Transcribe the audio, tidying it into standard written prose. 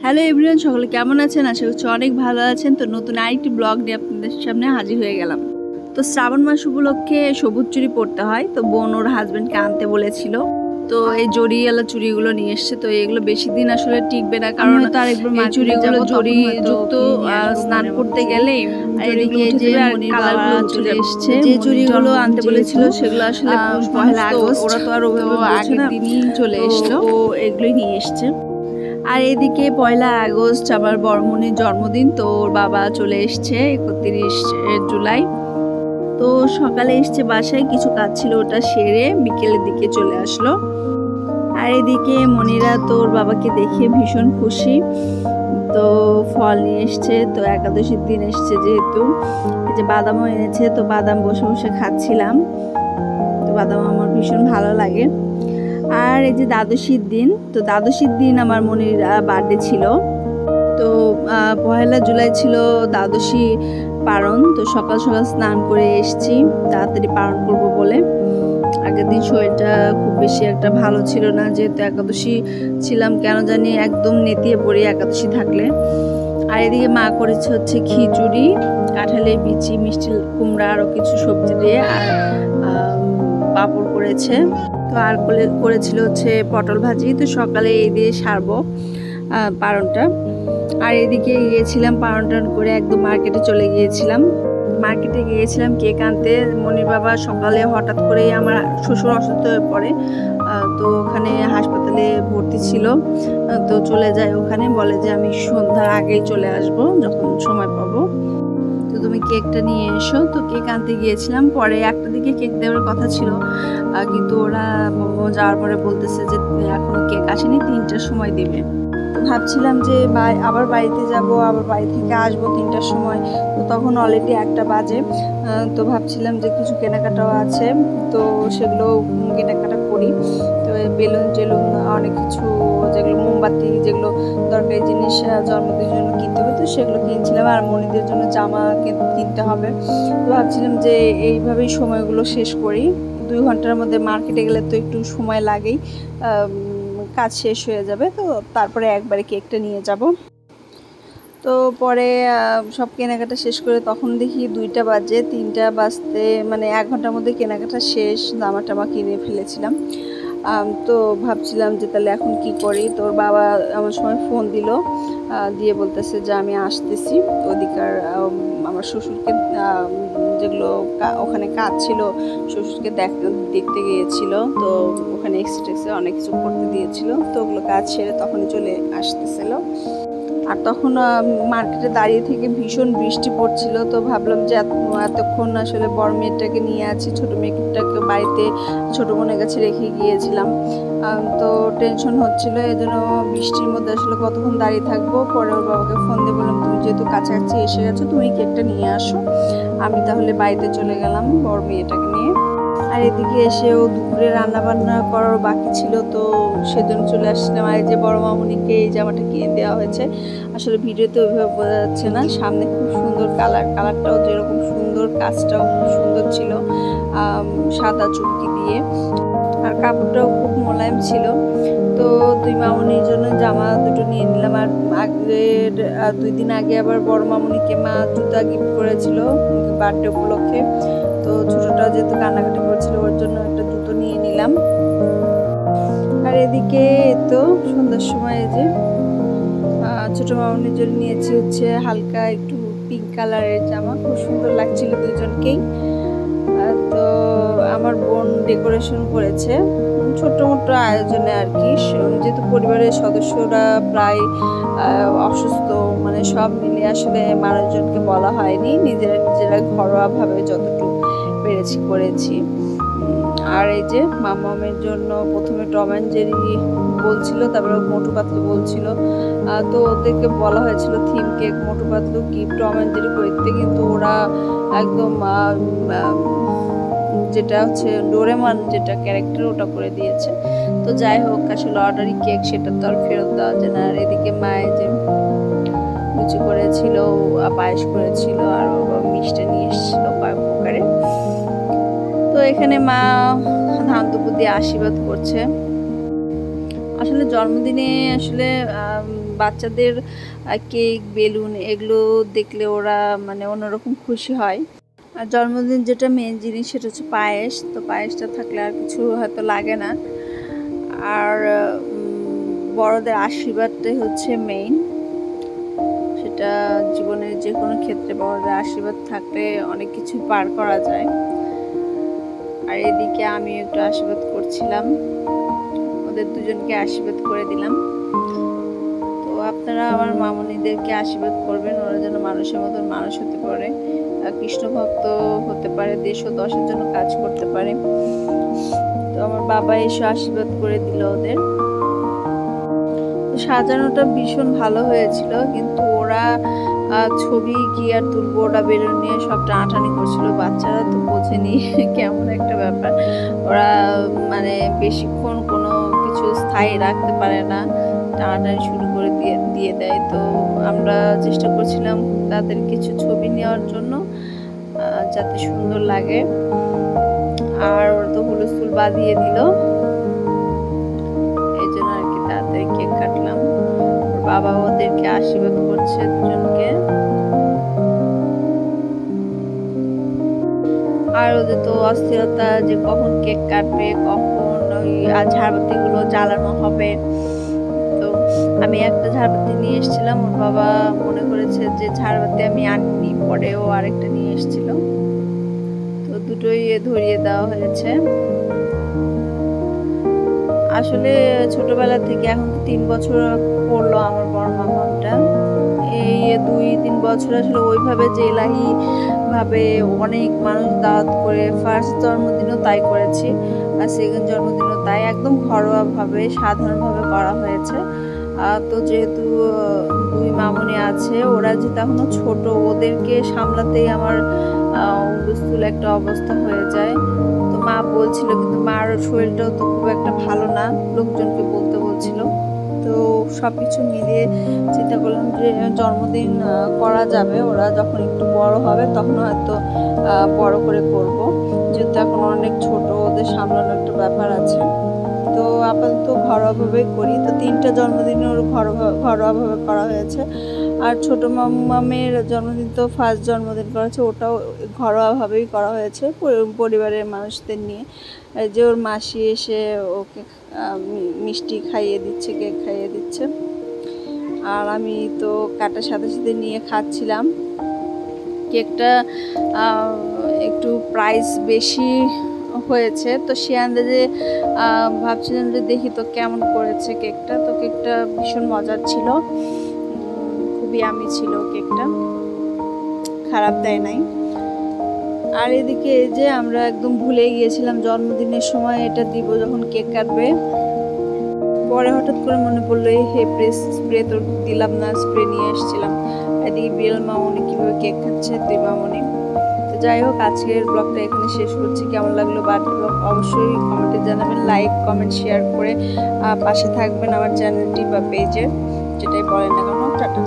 Hello everyone, সকলে কেমন আছেন? আশা করছি অনেক ভালো আছেন। তো নতুন আরেকটি ব্লগ নিয়ে আপনাদের সামনে হাজির হয়ে গেলাম। তো শ্রাবণ মাস উপলক্ষে সবুজ চুড়ি পরতে হয়, তো বোন ওর হাজবেন্ডকে আনতে বলেছিল। তো এই জড়িওয়ালা চুড়িগুলো নিয়ে এসছে। তো এগুলো বেশি দিন আসলে টিকবে না, কারণ এই চুড়িগুলো জড়ি যুক্ত স্নান করতে গেলে এদিকে এই যে কালারগুলো চলে এসছে। যে চুড়িগুলো আনতে বলেছিল সেগুলো আসলে পহেলা আগস্ট, ওরা তো আর আগের দিনই চলে এসলো, ও এগুলোই নিয়ে এসছে। আর এদিকে পয়লা আগস্ট আমার বড়মনির জন্মদিন, তো ওর বাবা চলে এসছে 31 জুলাই। তো সকালে এসছে, বাসায় কিছু কাজ ছিল, ওটা সেরে বিকেলের দিকে চলে আসলো। আর এদিকে মনিরা তো ওর বাবাকে দেখে ভীষণ খুশি, তো ফল নিয়ে এসছে। তো একাদশীর দিন এসছে যেহেতু, এই যে বাদামও এনেছে, তো বাদাম বসে বসে খাচ্ছিলাম। তো বাদাম আমার ভীষণ ভালো লাগে। আর এই যে দ্বাদশীর দিন, তো দ্বাদশীর দিন আমার মনির বার্থডে ছিল। তো পহেলা জুলাই ছিল দ্বাদশী পারণ। তো সকাল সকাল স্নান করে এসেছি তাড়াতাড়ি পালন করব বলে। আগের দিন শরীরটা খুব বেশি একটা ভালো ছিল না, যেহেতু একাদশী ছিলাম, কেন জানি একদম নেতিয়ে পড়ি একাদশী থাকলে। আর এদিকে মা করেছে হচ্ছে খিচুড়ি, কাঁঠালের বিচি, মিষ্টি কুমড়া, আরও কিছু সবজি দিয়ে, আর পাঁপড় করেছে। তো আর করেছিল হচ্ছে পটল ভাজি। তো সকালে এই দিয়ে সারবো পারণটা। আর এদিকে গিয়েছিলাম পালন টালন করে, একদম মার্কেটে চলে গিয়েছিলাম। মার্কেটে গিয়েছিলাম কেক আনতে। মনির বাবা সকালে হঠাৎ করেই আমার শ্বশুর অসুস্থ হয়ে পড়ে, তো ওখানে হাসপাতালে ভর্তি ছিল। তো চলে যায় ওখানে, বলে যে আমি সন্ধ্যার আগেই চলে আসব যখন সময় পাবো, তো তুমি কেকটা নিয়ে এসো। তো কেক আনতে গিয়েছিলাম, পরে একটা দিকে কেক দেওয়ার কথা ছিল, কিন্তু ওরা যাওয়ার পরে বলতেছে যে এখনো কেক আসেনি, 3টার সময় দেবে। তো ভাবছিলাম যে আবার বাড়িতে যাব, আবার বাড়ি থেকে আসবো 3টার সময়, তো তখন অলরেডি 1টা বাজে। তো ভাবছিলাম যে কিছু কেনাকাটাও আছে, তো সেগুলো কেনাকাটা করি। তো বেলুন টেলুন অনেক কিছু, যেগুলো মোমবাতি, যেগুলো দরকারি জিনিস জন্মদিনের জন্য কিনতে হবে, তো সেগুলো কিনছিলাম। আর মনিদের জন্য জামা কিনতে হবে। তো ভাবছিলাম যে এইভাবেই সময়গুলো শেষ করি। 2 ঘন্টার মধ্যে মার্কেটে গেলে তো একটু সময় লাগেই, কাজ শেষ হয়ে যাবে। তো তারপরে একবারে কেকটা নিয়ে যাব। তো পরে সব কেনাকাটা শেষ করে তখন দেখি 2টা বাজে, 3টা বাজতে মানে 1 ঘন্টার মধ্যে কেনাকাটা শেষ, জামা টামা কিনে ফেলেছিলাম। তো ভাবছিলাম যে তাহলে এখন কি করি। তোর বাবা আমার সময় ফোন দিল, দিয়ে বলতেছে যে আমি আসতেছি। ওদিকার আমার শ্বশুরকে, যেগুলো ওখানে কাজ ছিল, শ্বশুরকে দেখতে গিয়েছিল, তো ওখানে এক্সট্রা অনেক কিছু করতে দিয়েছিল, তো ওগুলো কাজ সেরে তখনই চলে আসতেছিল। আর তখন মার্কেটে দাঁড়িয়ে থেকে ভীষণ বৃষ্টি পড়ছিল। তো ভাবলাম যে এতক্ষণ আসলে বড় মেয়েটাকে নিয়ে আছি, ছোটো মেয়েটাকে বাড়িতে ছোটো বোনের কাছে রেখে গিয়েছিলাম, তো টেনশন হচ্ছিল। এই জন্য বৃষ্টির মধ্যে আসলে কতক্ষণ দাঁড়িয়ে থাকবো। পরে ওর বাবাকে ফোন দিয়ে বললাম, তুমি যেহেতু কাছাকাছি এসে গেছো, তুমি কেকটা নিয়ে আসো। আমি তাহলে বাড়িতে চলে গেলাম বড় মেয়েটাকে নিয়ে। আর এদিকে এসেও দুপুরে রান্না বান্না করার বাকি ছিল, তো সেজন্য চলে আসছিলাম। আর এই যে বড় মামুনিকে এই জামাটা কিনে দেওয়া হয়েছে, আসলে ভিডিওতে ওইভাবে বোঝা যাচ্ছে না, সামনে খুব সুন্দর কালারটাও যেরকম সুন্দর, কাজটাও খুব সুন্দর ছিল, সাদা চুমকি দিয়ে, আর কাপড়টাও খুব মোলায়েম ছিল। তো 2 মামুনির জন্য জামা দুটো নিয়ে নিলাম। আর আগের 2 দিন আগে আবার বড় মামুনিকে মা জুতা গিফট করেছিল বার্থডে উপলক্ষে, তো ছোটটাও যেহেতু কান্নাকাটি করছিল, ওর জন্য একটা জুতো নিয়ে নিলাম। আর এদিকে তো সন্ধ্যার সময় এই যে ছোট মামুনির জন্য নিয়েছি হচ্ছে হালকা একটু পিঙ্ক কালারের জামা, খুব সুন্দর লাগছিল দুজনকেই। তো আমার বোন ডেকোরেশন করেছে, ছোট মোটো আয়োজনে আর কি, যেহেতু পরিবারের সদস্যরা প্রায় অসুস্থ, মানে সব মিলে আসলে মানুষজনকে বলা হয়নি, নিজেরা ঘরোয়াভাবে যতটুকু পেরেছি করেছি। আর এই যে মামামের জন্য প্রথমে টম অ্যান্ড জেরি বলছিল, তারপরে মোটু পাতলু বলছিল, তো ওদেরকে বলা হয়েছিল থিম কেক, মোটু পাতলু কি টম অ্যান্ড জেরি করতে, কিন্তু ওরা একদম যেটা হচ্ছে ডোরেমন যেটা ক্যারেক্টার ওটা করে দিয়েছে। তো যাই হোক, আসলে অর্ডারি কেক, সেটা তো আর ফেরত দেওয়া যায় না। আর এদিকে মায়ে যে লুচি করেছিল, পায়েস করেছিল, আর মিষ্টি নিয়ে এসেছিল কয়েক প্রকারে। তো এখানে মা ধান দুপুর দিয়ে আশীর্বাদ করছে। আসলে জন্মদিনে আসলে বাচ্চাদের কেক বেলুন এগুলো দেখলে ওরা মানে অন্যরকম খুশি হয়। আর জন্মদিন যেটা মেন জিনিস সেটা হচ্ছে পায়েস। তো পায়েসটা থাকলে আর কিছু হয়তো লাগে না। আর বড়দের আশীর্বাদটাই হচ্ছে মেইন। সেটা জীবনের যে কোনো ক্ষেত্রে বড়দের আশীর্বাদ থাকলে অনেক কিছু পার করা যায়। আর এদিকে আমি একটু আশীর্বাদ করছিলাম, ওদের দুজনকে আশীর্বাদ করে দিলাম। তো আপনারা আমার মামনিদেরকে আশীর্বাদ করবেন, ওরা যেন মানুষের মতন মানুষ হতে পারে, কৃষ্ণ ভক্ত হতে পারে, দেশ ও দশের জন্য কাজ করতে পারে। তো আমার বাবা এসে আশীর্বাদ করে দিল ওদের। সাজানোটা ভীষণ ভালো হয়েছিল, কিন্তু ওরা ছবি কি আর তুলবো, ওরা বেলুন নিয়ে সব টানাটানি করছিল। বাচ্চারা তো বোঝেনি কেমন একটা ব্যাপার, ওরা মানে বেশিক্ষণ কোনো কিছু স্থায়ী রাখতে পারে না, টানাটানি শুরু করে দিয়ে দেয়। তো আমরা চেষ্টা করছিলাম তাদের কিছু ছবি নেওয়ার জন্য, যাতে সুন্দর লাগে। আর ওরা তো হুলস্থুল বাঁধিয়ে দিল, এই জন্য আর কি তাড়াতাড়ি কেক কাটলাম। বাবা ওদেরকে আশীর্বাদ করছে দুজনকে। আর ওদের তো অস্থিরতা যে কখন কেক কাটবে, কখন ওই ঝাড়বাতিগুলো জ্বালানো হবে। তো আমি একটা ঝাড়বাতি নিয়ে এসেছিলাম, ওর বাবা মনে করেছে যে ঝাড়বাতি আমি আনিনি, পরে ও আরেকটা নিয়ে এসেছিল। তো দুটোই ধরিয়ে দেওয়া হয়েছে। আসলে ছোটবেলা থেকে, এখন তো 3 বছর পড়লো আমার বড় মামাটা, এই 2-3 বছর আসলে ওইভাবে যে এলাহি ভাবে অনেক মানুষ দাওয়াত করে, ফার্স্ট জন্মদিনও তাই করেছি, আর সেকেন্ড জন্মদিনও তাই, একদম ঘরোয়াভাবে সাধারণভাবে করা হয়েছে। তো যেহেতু 2 মামনি আছে, ওরা যেহেতু এখনো ছোট, ওদেরকে সামলাতেই আমার হুলস্থুল একটা অবস্থা হয়ে যায়। তো মা বলছিল, কিন্তু মার শরীরটাও তো খুব একটা ভালো না, লোকজনকে বলতে বলছিল। তো সব কিছু মিলিয়ে চিন্তা করলাম যে জন্মদিন করা যাবে, ওরা যখন একটু বড় হবে তখন হয়তো বড় করে করব, যেহেতু এখন অনেক ছোট, ওদের সামলানোর একটা ব্যাপার আছে। তো আপাতত ঘরোয়াভাবেই করি। তো 3টা জন্মদিনে ওর ঘরোয়াভাবে করা হয়েছে। আর ছোট মামের জন্মদিন তো ফার্স্ট জন্মদিন করা হয়েছে, ওটাও ঘরোয়াভাবেই করা হয়েছে পরিবারের মানুষদের নিয়ে। যে ওর মাসি এসে ওকে মিষ্টি খাইয়ে দিচ্ছে, কেক খাইয়ে দিচ্ছে। আর আমি তো কাটার সাথে সাথে নিয়ে খাচ্ছিলাম। কেকটা একটু প্রাইস বেশি হয়েছে, তো সে আন্দাজে ভাবছিলাম যে দেখি তো কেমন করেছে কেকটা। তো কেকটা ভীষণ মজার ছিল, খুবই ইয়ামি ছিল কেকটা, খারাপ দেয় নাই। আর এদিকে এই যে আমরা একদম ভুলে গিয়েছিলাম জন্মদিনের সময় এটা দিব যখন কেক কাটবে। পরে হঠাৎ করে মনে পড়লো এই স্প্রে তো দিলাম না, স্প্রে নিয়ে এসেছিলাম। এদিকে বিড়াল মামনি কীভাবে কেক খাচ্ছে, 2 মামনি। তো যাই হোক, আজকের ব্লগটা এখানে শেষ করছি। কেমন লাগলো বার্থডে ব্লগ অবশ্যই কমেন্টে জানাবেন, লাইক কমেন্ট শেয়ার করে পাশে থাকবেন আমার চ্যানেলটি বা পেজে, যেটাই বলেন না কেন। টাটা।